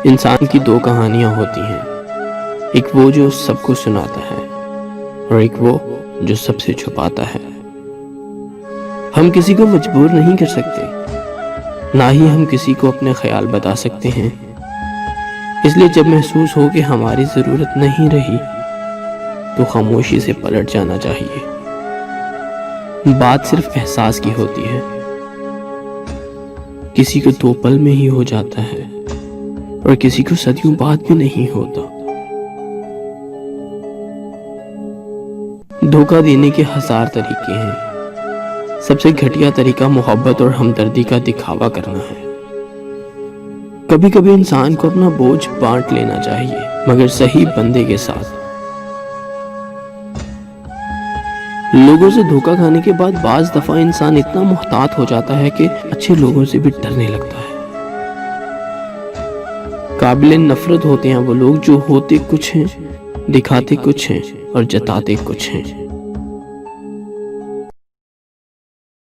انسان کی دو کہانیاں ہوتی ہیں، ایک وہ جو سب کو سناتا ہے اور ایک وہ جو سب سے چھپاتا ہے۔ ہم کسی کو مجبور نہیں کر سکتے، نہ ہی ہم کسی کو اپنے خیال بتا سکتے ہیں، اس لیے جب محسوس ہو کہ ہماری ضرورت نہیں رہی تو خاموشی سے پلٹ جانا چاہیے۔ بات صرف احساس کی ہوتی ہے، کسی کو 2 پل میں ہی ہو جاتا ہے اور کسی کو صدیوں بعد بھی نہیں ہوتا۔ دھوکہ دینے کے 1000 طریقے ہیں، سب سے گھٹیا طریقہ محبت اور ہمدردی کا دکھاوا کرنا ہے۔ کبھی کبھی انسان کو اپنا بوجھ بانٹ لینا چاہیے، مگر صحیح بندے کے ساتھ۔ لوگوں سے دھوکہ کھانے کے بعد بعض دفعہ انسان اتنا محتاط ہو جاتا ہے کہ اچھے لوگوں سے بھی ڈرنے لگتا ہے۔ قابل نفرت ہوتے ہیں وہ لوگ جو ہوتے کچھ ہیں، دکھاتے کچھ ہیں اور جتاتے کچھ ہیں۔